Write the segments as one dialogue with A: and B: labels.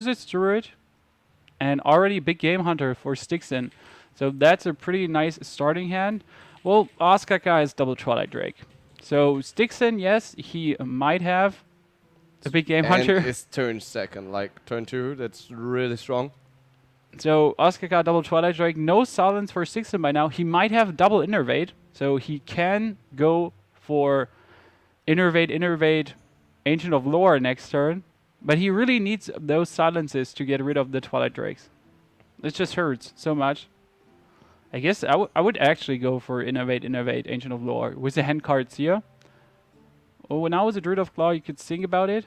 A: uses Druid and already big game hunter for Styxon. So that's a pretty nice starting hand. Well, Ostkaka is double Twilight Drake. So Styxon, yes, he might have a big game
B: And
A: hunter.
B: it's turn second, like turn 2, that's really strong.
A: So Ostkaka double Twilight Drake, no silence for Styxon by now. He might have double Innervate, so he can go for Innervate, Ancient of Lore next turn. But he really needs those silences to get rid of the Twilight Drakes. It just hurts so much. I guess I would actually go for Innervate, Ancient of Lore with the hand cards here. Oh, now with the Druid of Claw, you could think about it.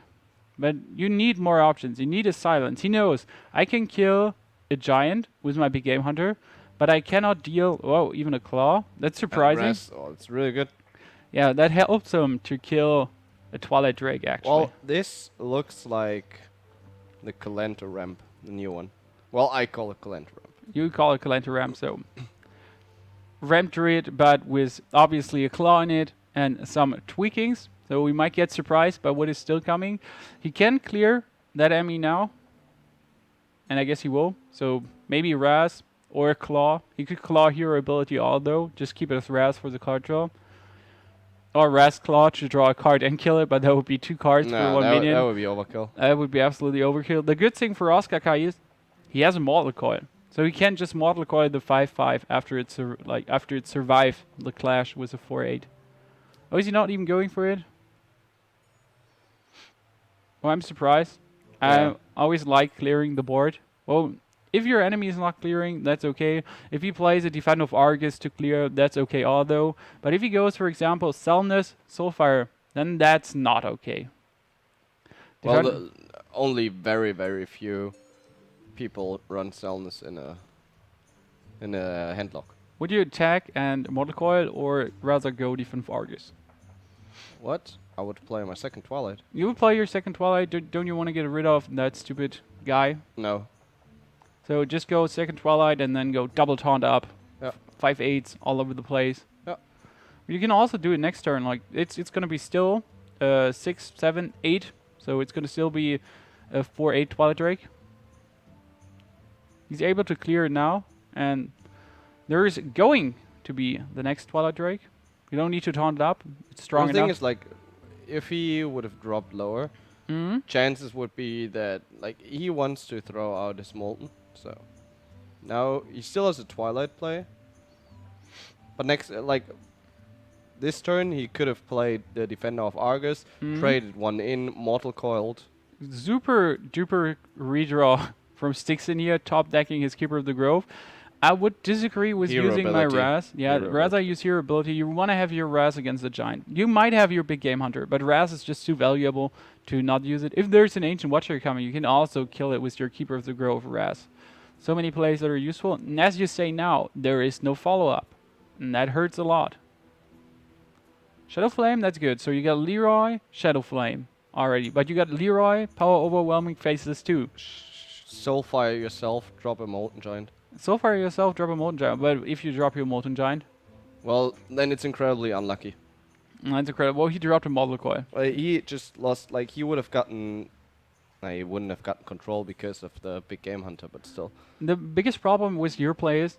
A: But you need more options. You need a silence. He knows I can kill a giant with my big game hunter, but I cannot deal. Oh, even a claw. That's surprising.
B: Oh, it's really good.
A: Yeah, that helps him to kill a Twilight Drake. Actually,
B: Well, this looks like the Calenta ramp, the new one. Well, I call it Calenta ramp.
A: you call it Calenta Ram, so ramp druid, but with obviously a claw in it and some tweakings. So we might get surprised by what is still coming. He can clear that ME now, and I guess he will. So maybe Raz or a Claw. He could Claw hero ability although, just keep it as Raz for the card draw. Or Raz Claw to draw a card and kill it, but that would be 2 cards for 1 minion.
B: That would be overkill.
A: That would be absolutely overkill. The good thing for Ostkaka is he has a Mortal Coil. So he can just Mortal Coil the 5/5 after it survived the clash with a 4/8. Oh, is he not even going for it? Oh, I'm surprised.
B: Yeah.
A: I always like clearing the board. Well, if your enemy is not clearing, that's okay. If he plays a Defend of Argus to clear, that's okay although. But if he goes, for example, Selnus, Soulfire, then that's not okay.
B: Well, only very few people run Selnus in a handlock.
A: Would you attack and Mortal Coil or rather go Defend of Argus?
B: What? I would play my second Twilight.
A: You would play your second Twilight. Don't you want to get rid of that stupid guy?
B: No.
A: So just go second Twilight and then go double taunt up.
B: Yeah.
A: 5/8s all over the place.
B: Yeah.
A: You can also do it next turn. Like it's gonna be still 6, 7, 8. So it's gonna still be a 4/8 Twilight Drake. He's able to clear it now, and there is going to be the next Twilight Drake. You don't need to taunt it up. It's strong
B: The thing
A: enough.
B: is, like, if he would have dropped lower, chances would be that, like, he wants to throw out his Molten. So now he still has a Twilight play. But next, this turn, he could have played the Defender of Argus, traded one in, Mortal Coiled.
A: Super duper redraw from Styxon here, top decking his Keeper of the Grove. I would disagree with
B: Hero
A: using
B: ability.
A: my Raz. Yeah,
B: Hero
A: Raz I use hero ability. You want to have your Raz against the Giant. You might have your big game hunter, but Raz is just too valuable to not use it. If there's an Ancient Watcher coming, you can also kill it with your Keeper of the Grove Raz. So many plays that are useful. And as you say now, there is no follow-up. And that hurts a lot. Shadow Flame, that's good. So you got Leroy, Shadow Flame already. But you got Leroy, Power Overwhelming Faces too.
B: Soulfire yourself, drop a Molten Giant.
A: So far yourself, drop a Molten Giant. But if you drop your Molten Giant,
B: Well, then it's incredibly unlucky.
A: that's incredible. Well, he dropped a Mortal Coil.
B: He just lost, like, he would have gotten... No, he wouldn't have gotten control because of the big game hunter, but still.
A: The biggest problem with your play is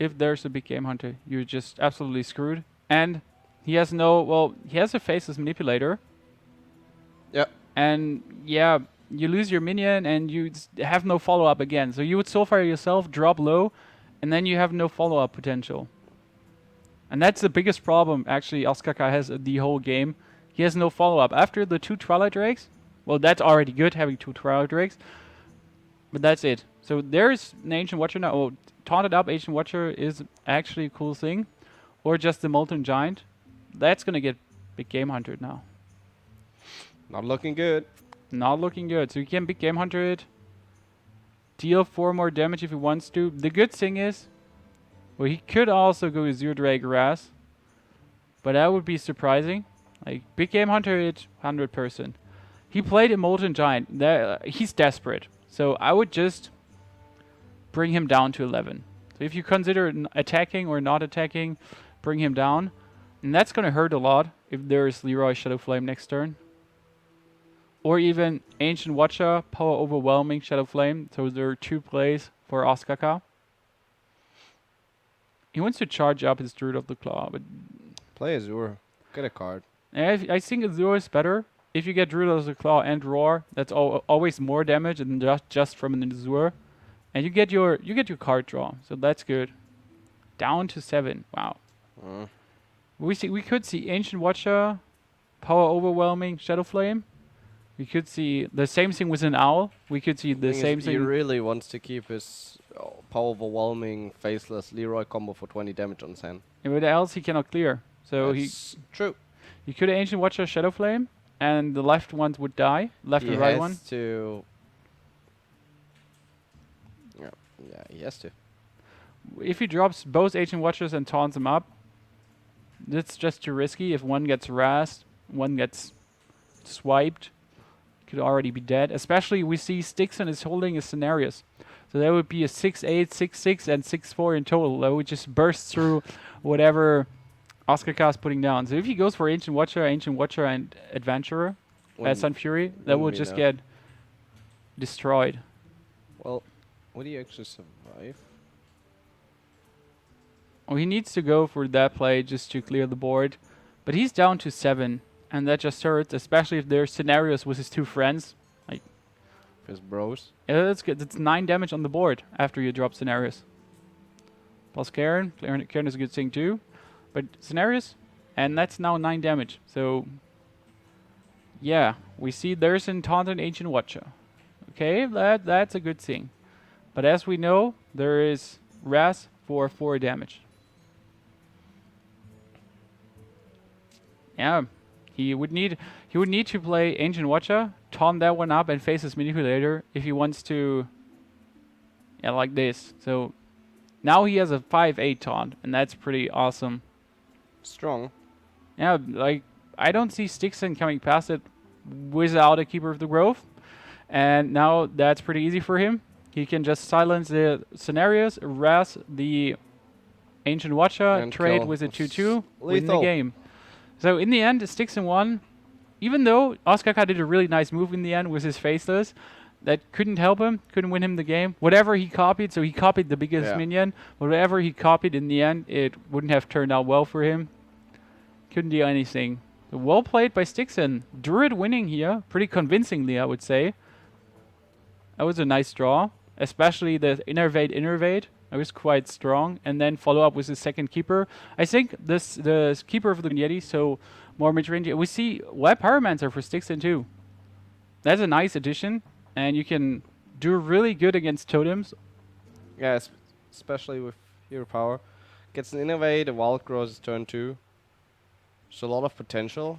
A: if there's a big game hunter, you're just absolutely screwed. And he has no, well, he has a Faceless Manipulator.
B: Yeah.
A: And yeah, you lose your minion and you have no follow-up again. So you would Soulfire yourself, drop low, and then you have no follow-up potential. And that's the biggest problem, actually, Ostkaka has the whole game. He has no follow-up. After the 2 Twilight Drakes, well, that's already good, having 2 Twilight Drakes. But that's it. So there's an Ancient Watcher now. Oh, taunted up Ancient Watcher is actually a cool thing. Or just the Molten Giant. That's going to get big game hunted now.
B: Not looking good.
A: Not looking good. So you can big game hunter it. Deal 4 more damage if he wants to. The good thing is, well, he could also go Zero Drag Raz. But that would be surprising. Like, big game hunter it 100%. He played a Molten Giant. He's desperate. So I would just bring him down to 11. So if you consider attacking or not attacking, bring him down. And that's going to hurt a lot if there is Leroy Shadow Flame next turn. or even Ancient Watcher, Power Overwhelming, Shadow Flame. So there are 2 plays for Ostkaka. He wants to charge up his Druid of the Claw, but
B: Play Azure. Get a card.
A: I think Azure is better. If you get Druid of the Claw and Roar, that's always more damage than just from an Azure. And you get your card draw, so that's good. Down to 7. Wow. We could see Ancient Watcher, Power Overwhelming, Shadow Flame. We could see the same thing with an Owl. We could see the same thing.
B: He really wants to keep his Power Overwhelming Faceless Leroy combo for 20 damage on his hand.
A: And what else he cannot clear. So
B: That's true.
A: he could Ancient Watcher, Shadow Flame, and the left ones would die. Left and right one.
B: Yeah, he has to.
A: If he drops both Ancient Watchers and taunts them up, that's just too risky. If one gets harassed, one gets swiped, could already be dead. Especially we see eE.Styxon is holding a scenarios. So that would be a 6-8, 6-6, and 6-4 in total. That would just burst through whatever Ostkaka is putting down. So if he goes for Ancient Watcher, and Adventurer, Sun Fury, that will just get destroyed.
B: Well, would he actually survive?
A: Oh, he needs to go for that play just to clear the board. But he's down to 7, and that just hurts, especially if there's scenarios with his 2 friends. Like
B: his bros.
A: Yeah, that's good. That's 9 damage on the board after you drop scenarios. Plus Karen. Karen is a good thing too. But scenarios, and that's now 9 damage. So, yeah, we see there's an Taunt and Ancient Watcher. Okay, that's a good thing. But as we know, there is Raz for 4 damage. Yeah, he would need to play Ancient Watcher, taunt that one up, and face his Manipulator if he wants to. Yeah, like this. So now he has a 5/8 taunt, and that's pretty awesome.
B: Strong.
A: Yeah, like I don't see eE.Styxon coming past it without a Keeper of the Grove, and now that's pretty easy for him. He can just silence the scenarios, Raz the Ancient Watcher, and trade with a 2/2, win the game. So in the end, eE.Styxon won. Even though Ostkaka did a really nice move in the end with his Faceless, that couldn't help him, couldn't win him the game. Whatever he copied, so he copied the biggest minion, whatever he copied in the end, it wouldn't have turned out well for him. Couldn't do anything. So well played by eE.Styxon. Druid winning here, pretty convincingly, I would say. That was a nice draw, especially the Innervate. It was quite strong, and then follow up with the second Keeper. I think the Keeper of the Yeti, so more mid-range. We see Wild Pyromancer for eE.Styxon too. That's a nice addition, and you can do really good against totems.
B: Yeah, especially with Hero Power. Gets an Innervate, a Wild Grows turn 2. So a lot of potential.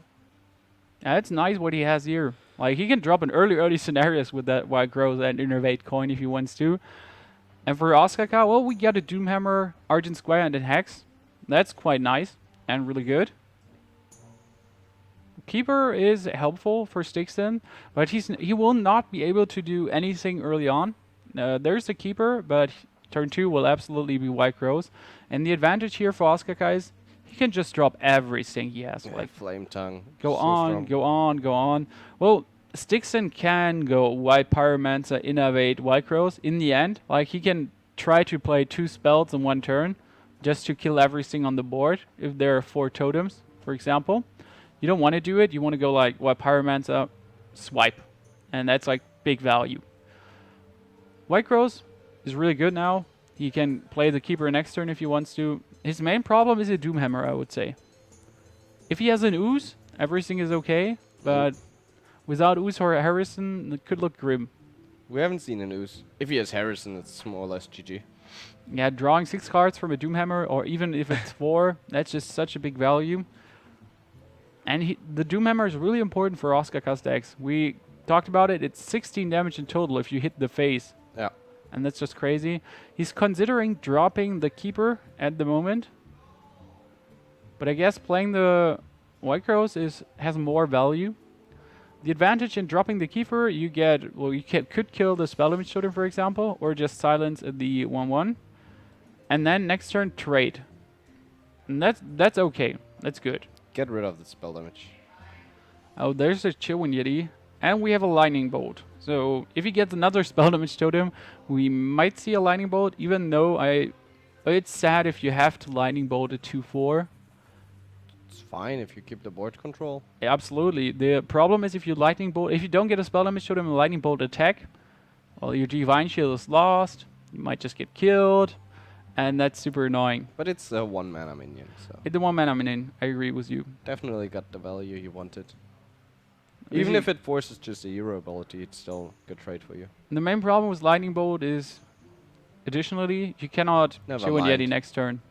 A: Yeah, it's nice what he has here. Like, he can drop an early scenarios with that Wild Growth and Innervate coin if he wants to. And for Ostkaka, well, we got a Doomhammer, Argent Square, and a Hex. That's quite nice and really good. Keeper is helpful for eE.Styxon, but he will not be able to do anything early on. There's the Keeper, but turn 2 will absolutely be White Growth. And the advantage here for Ostkaka is he can just drop everything he has.
B: Yeah,
A: like
B: Flame Tongue.
A: Go on. Well, eE.Styxon can go White Pyromancer, Innervate, White Growth in the end. Like, he can try to play 2 spells in 1 turn just to kill everything on the board if there are 4 totems, for example. You don't want to do it. You want to go like White Pyromancer, swipe. And that's like big value. White Growth is really good now. He can play the Keeper next turn if he wants to. His main problem is a Doomhammer, I would say. If he has an Ooze, everything is okay. But without Ooze or Harrison, it could look grim.
B: We haven't seen an Ooze. If he has Harrison, it's more or less GG.
A: Yeah, drawing 6 cards from a Doomhammer, or even if it's 4, that's just such a big value. And the Doomhammer is really important for Ostkaka's decks. We talked about it. It's 16 damage in total if you hit the face.
B: Yeah.
A: And that's just crazy. He's considering dropping the Keeper at the moment. But I guess playing the White Growth has more value. The advantage in dropping the Keeper, you get, well, you could kill the Spell Damage Totem, for example, or just silence the 1/1. And then next turn, trade. And that's okay. That's good.
B: Get rid of the spell damage.
A: Oh, there's a Chillwind Yeti. And we have a lightning bolt. So if he gets another spell damage totem, we might see a lightning bolt, even though it's sad if you have to lightning bolt a 2/4.
B: It's fine if you keep the board control.
A: Absolutely. The problem is if you lightning bolt, if you don't get a spell damage totem and lightning bolt attack, well, your divine shield is lost. You might just get killed, and that's super annoying.
B: But it's a 1 mana minion, so
A: Hit the 1 mana minion. I agree with you.
B: definitely got the value he wanted.
A: Is
B: Even
A: he-
B: if it forces just a hero ability, it's still a good trade for you.
A: The main problem with lightning bolt is, additionally, you cannot
B: Never
A: show a Yeti
B: mind.
A: next turn.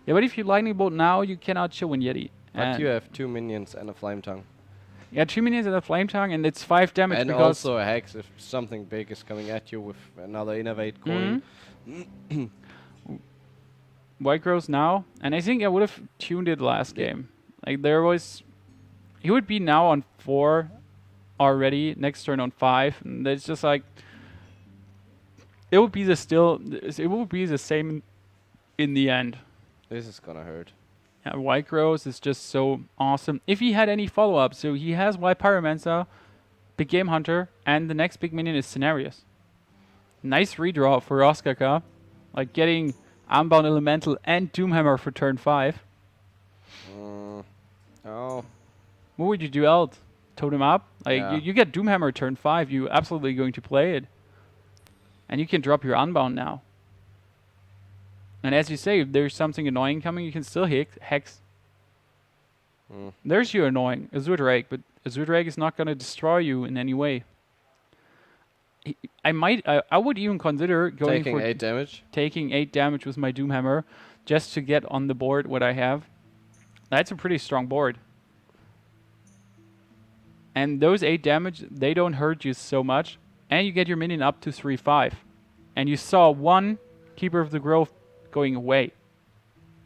A: Yeah, but if you lightning bolt now, you cannot show a Yeti.
B: But
A: And
B: you have 2 minions and a flame tongue.
A: yeah, 2 minions and a flame tongue, and it's 5 damage
B: And
A: because
B: also a hex if something big is coming at you with another innovate coin.
A: White grows now, and I think I would have tuned it last game. Like there was, he would be now on 4 already, next turn on 5, and it's just like it would be the same in the end.
B: This is gonna hurt.
A: Yeah, White grows is just so awesome. If he had any follow-up, so he has White Pyromancer, Big Game Hunter, and the next big minion is Scenarios. Nice redraw for Ostkaka, like getting Unbound Elemental and Doomhammer for turn 5.
B: Oh,
A: What would you do else? Totem up? Like
B: Yeah.
A: you get Doomhammer turn 5, you absolutely going to play it. And you can drop your Unbound now. And as you say, if there's something annoying coming, you can still hex. There's your annoying Azure Drake, but Azure Drake is not going to destroy you in any way. I would even consider going
B: taking
A: for
B: 8 damage.
A: taking 8 damage with my Doomhammer just to get on the board what I have. That's a pretty strong board. And those 8 damage, they don't hurt you so much. And you get your minion up to 3/5. And you saw one Keeper of the Grove going away.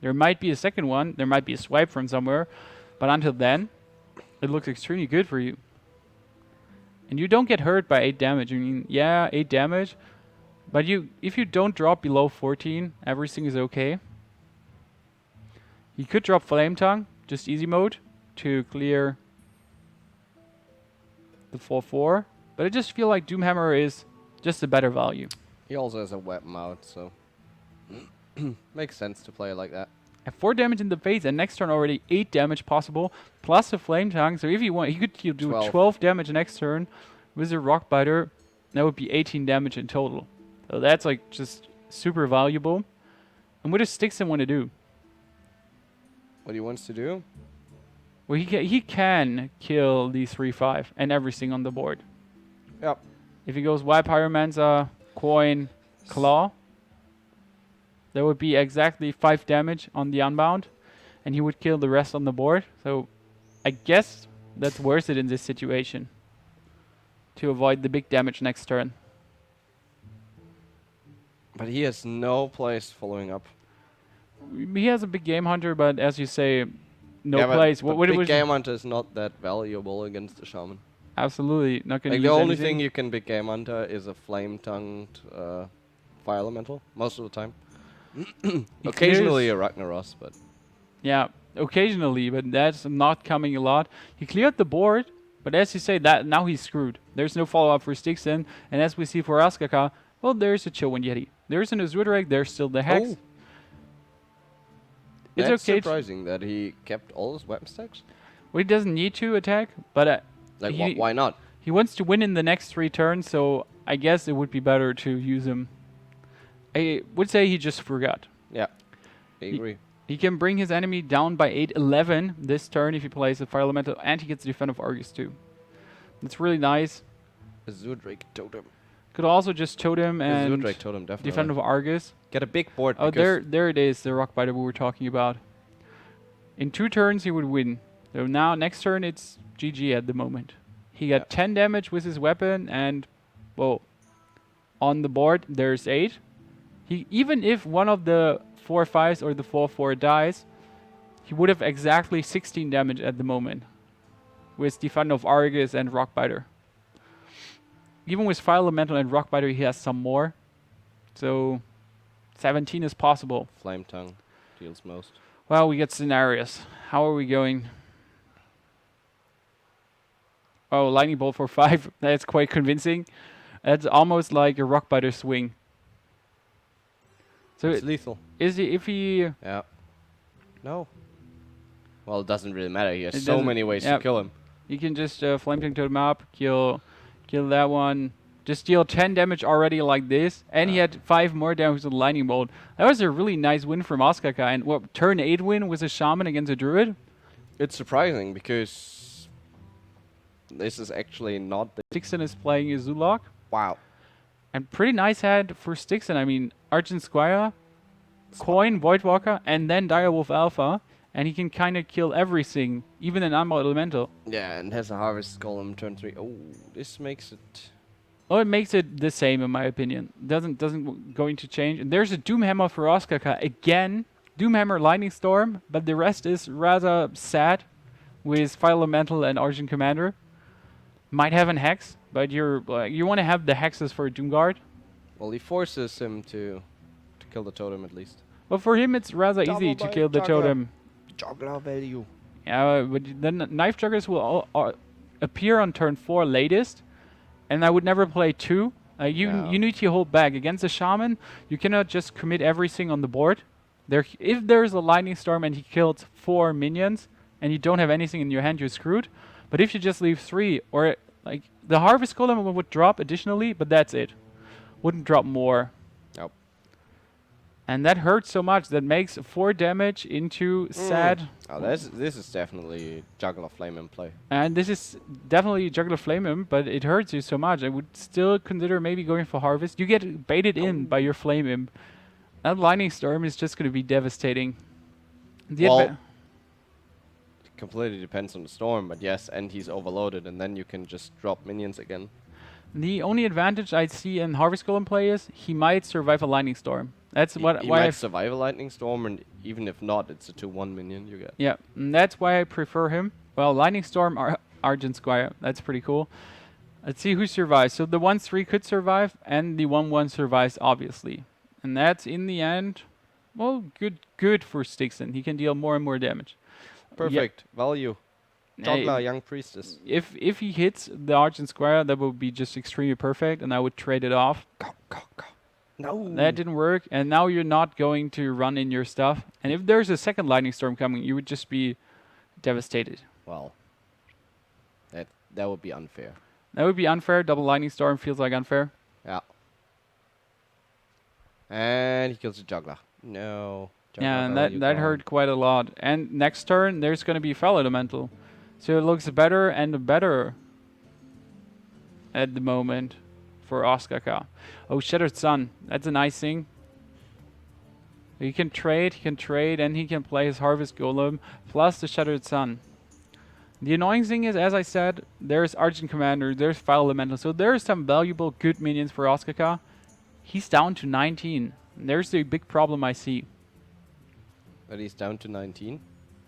A: There might be a second one. There might be a swipe from somewhere. But until then, it looks extremely good for you. And you don't get hurt by 8 damage. I mean, yeah, 8 damage. But if you don't drop below 14, everything is okay. You could drop Flame Tongue, just easy mode, to clear the 4/4. But I just feel like Doomhammer is just a better value.
B: He also has a weapon out, so makes sense to play it like that.
A: At 4 damage in the face, and next turn already 8 damage possible, plus a Flame Tongue. So if you want, he could do 12 damage next turn with a Rock Biter. That would be 18 damage in total. So that's like just super valuable. And what does Styxon want to do?
B: What he wants to do?
A: Well, he can kill the 3/5 and everything on the board.
B: Yep.
A: If he goes White Pyromancer, Coin, Claw, that would be exactly 5 damage on the Unbound, and he would kill the rest on the board. So I guess that's worth it in this situation to avoid the big damage next turn.
B: But he has no place following up.
A: He has a big Game Hunter, but as you say, no
B: Yeah, but-
A: place.
B: but
A: What
B: big
A: was
B: game hunter is not that valuable against the shaman.
A: absolutely not going to
B: Like
A: use
B: the only
A: anything.
B: thing you can big game hunter is a flame tongued fire elemental most of the time. Occasionally a Ragnaros, but
A: Yeah, occasionally, but that's not coming a lot. He cleared the board, but as you say, that now he's screwed. There's no follow-up for Styxon, and as we see for Ostkaka, well, there's a Chowan Yeti. There's an Azure Drake, there's still the Hex.
B: Oh.
A: It's
B: that's
A: okay.
B: surprising that he kept all his weapon stacks.
A: Well, he doesn't need to attack, but
B: Like
A: he,
B: why not?
A: he wants to win in the next 3 turns, so I guess it would be better to use him. I would say he just forgot.
B: Yeah, I agree.
A: He can bring his enemy down by 8/11 this turn if he plays a Fire Elemental, and he gets the Defend of Argus too. That's really nice.
B: Azure Drake Totem.
A: Could also just Totem
B: Azure
A: and
B: Drake Totem definitely.
A: Defend of Argus.
B: Get a big board.
A: Oh,
B: because
A: there it is, the Rock Biter we were talking about. In 2 turns, he would win. So now, next turn, it's GG at the moment. He got 10 damage with his weapon, and, well, on the board, there's 8. Even if one of the 4/5s or the 4/4 dies, he would have exactly 16 damage at the moment with Defend of Argus and Rock Biter. Even with Fire Elemental and Rock Biter, he has some more. So 17 is possible.
B: Flame Tongue deals most.
A: Well, we get scenarios. How are we going? Oh, lightning bolt for 5. That's quite convincing. That's almost like a rock biter swing. So
B: It's lethal.
A: is he if he
B: Yeah. No. Well, it doesn't really matter. He has
A: It
B: so
A: doesn't-
B: many ways
A: yeah.
B: to kill him.
A: you can just flame tank totem up, kill that one. Just deal 10 damage already like this, and he had 5 more damage with the lightning bolt. That was a really nice win from Ostkaka. And what turn 8 win with a shaman against a druid?
B: It's surprising because this is actually not the...
A: Styxon is playing a Zulok.
B: Wow.
A: And pretty nice hand for Styxon. I mean, Argent Squire, Coin, Voidwalker, and then Direwolf Alpha. And he can kind of kill everything, even an Unbound Elemental.
B: Yeah, and has a Harvest Golem turn 3. Oh, this makes it...
A: Oh, it makes it the same in my opinion. Doesn't going to change. And there's a Doomhammer for Ostkaka again. Doomhammer, Lightning Storm, but the rest is rather sad with Fire Elemental and Argent Commander. Might have an Hex, but you want to have the Hexes for Doomguard.
B: Well, he forces him to kill the totem at least.
A: But for him, it's rather easy to kill the totem.
B: Juggler value.
A: Yeah, but then Knife Juggers will appear on turn 4 latest, and I would never play 2. You need to hold back. Against a Shaman, you cannot just commit everything on the board. If there's a Lightning Storm and he kills 4 minions, and you don't have anything in your hand, you're screwed. But if you just leave 3, or like the Harvest Golem would drop additionally, but that's it. Wouldn't drop more.
B: Nope.
A: And that hurts so much. That makes 4 damage into sad.
B: Oh, this is definitely Juggler Flame in play.
A: And this is definitely Juggler Flame Imp, but it hurts you so much. I would still consider maybe going for Harvest. You get baited in by your Flame Imp. That Lightning Storm is just going to be devastating.
B: Well, it completely depends on the storm, but yes, and he's overloaded, and then you can just drop minions again.
A: The only advantage I see in Harvest Golem play is he might survive a Lightning Storm. That's
B: He
A: why
B: might survive a Lightning Storm, and even if not, it's a 2/1 minion you get.
A: Yeah, and that's why I prefer him. Well, Lightning Storm or Argent Squire. That's pretty cool. Let's see who survives. So the 1/3 could survive, and the 1/1 survives, obviously. And that's, in the end, well, good for Styxon. He can deal more and more damage.
B: Perfect. Value. Juggler, Young Priestess.
A: If he hits the Argent Squire, that would be just extremely perfect, and I would trade it off.
B: Go. No.
A: That didn't work, and now you're not going to run in your stuff. And if there's a second Lightning Storm coming, you would just be devastated.
B: Well, that would be unfair.
A: That would be unfair. Double Lightning Storm feels like unfair.
B: Yeah. And he kills the Juggler. No. Juggler
A: Yeah, and
B: value
A: that
B: gone.
A: hurt quite a lot. And next turn, there's going to be Fell Elemental. So it looks better and better at the moment for Ostkaka. Oh, Shattered Sun. That's a nice thing. He can trade, and he can play his Harvest Golem plus the Shattered Sun. The annoying thing is, as I said, there's Argent Commander, there's Fire Elemental, so there's some valuable good minions for Ostkaka. He's down to 19. There's the big problem I see.
B: But he's down to 19.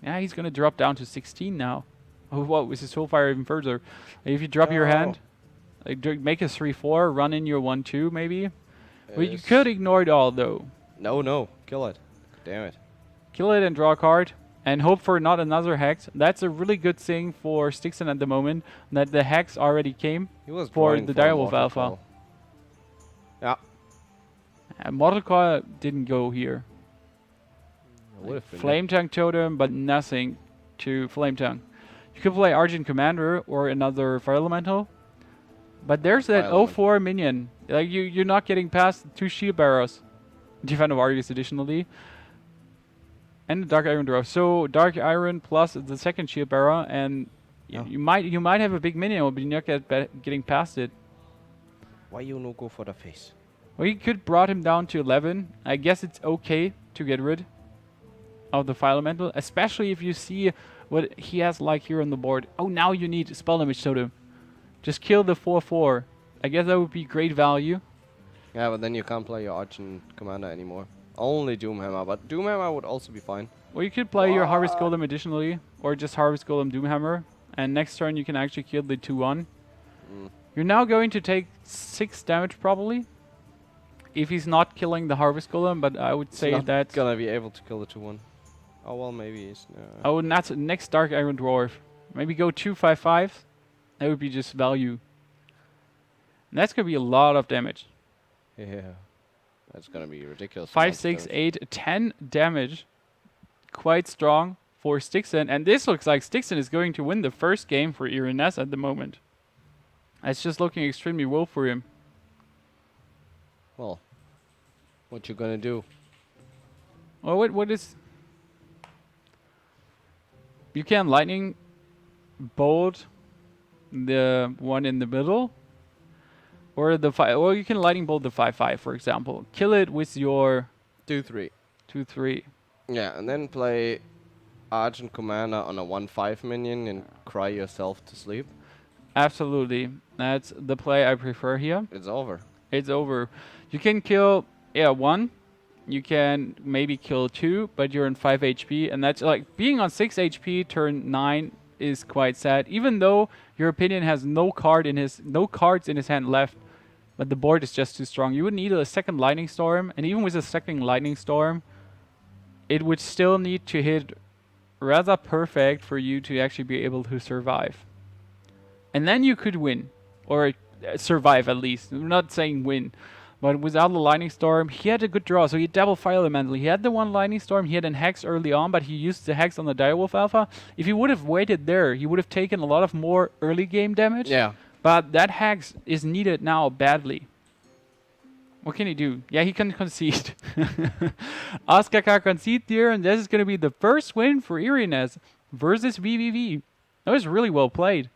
A: Yeah, he's going to drop down to 16 now. Oh, what was his Soulfire even further? If you drop your hand, like make a 3/4, run in your 1/2 maybe. Well, you could ignore it all though.
B: No. Kill it. Damn it.
A: Kill it and draw a card. And hope for not another Hex. That's a really good thing for Styxon at the moment, that the Hex already came
B: He was
A: for
B: drawing
A: the
B: for a
A: Direwolf
B: Mortal
A: Alpha.
B: Call. Yeah.
A: And Mortal Call didn't go here.
B: Would've been
A: Flame Tongue Totem, but nothing to Flame Tongue. You could play Argent Commander or another Fire Elemental. But there's that
B: Fire Elemental.
A: 0/4 minion. Like you're not getting past 2 Shield Barrows. Defend of Argus additionally. And the Dark Iron Dwarf. So Dark Iron plus the second Shield Barrow, and you might have a big minion, but you're not getting past it.
B: Why you no go for the face?
A: Well, you could brought him down to 11. I guess it's okay to get rid of the Fire Elemental, especially if you see what he has like here on the board. Oh, now you need Spell Damage Totem. Just kill the 4/4. I guess that would be great value.
B: Yeah, but then you can't play your Argent Commander anymore. Only Doomhammer, but Doomhammer would also be fine.
A: Well, you could play your Harvest Golem additionally, or just Harvest Golem Doomhammer, and next turn you can actually kill the 2/1. You're now going to take 6 damage probably, if he's not killing the Harvest Golem, but I would say
B: not
A: that's...
B: gonna be able to kill the 2/1. Oh well, maybe he's.
A: Oh, and that's next Dark Iron Dwarf. Maybe go 2/5/5. That would be just value. And that's going to be a lot of damage.
B: Yeah. That's gonna be ridiculous.
A: 5, 6, 8, 10 damage. Quite strong for Styxon. And this looks like Styxon is going to win the first game for eEriness at the moment. It's just looking extremely well for him.
B: Well, what you gonna do?
A: Well, what is... You can lightning bolt the one in the middle. Or the 5... Or you can lightning bolt the 5/5, for example. Kill it with your
B: 2/3.
A: 2/3.
B: Yeah, and then play Argent Commander on a 1/5 minion and cry yourself to sleep.
A: Absolutely. That's the play I prefer here.
B: It's over.
A: It's over. You can kill 1. You can maybe kill 2, but you're on 5 HP, and that's like being on 6 HP turn 9 is quite sad. Even though your opinion has no cards in his hand left, but the board is just too strong. You would need a second lightning storm, and even with a second lightning storm, it would still need to hit rather perfect for you to actually be able to survive. And then you could win, or survive at least. I'm not saying win. But without the Lightning Storm, he had a good draw. So he double Fire Elemental. He had the one Lightning Storm. He had an Hex early on, but he used the Hex on the Direwolf Alpha. If he would have waited there, he would have taken a lot of more early game damage.
B: Yeah.
A: But that Hex is needed now badly. What can he do? Yeah, he can concede. Ostkaka concede here, and this is going to be the first win for eEriness versus vVv. That was really well played.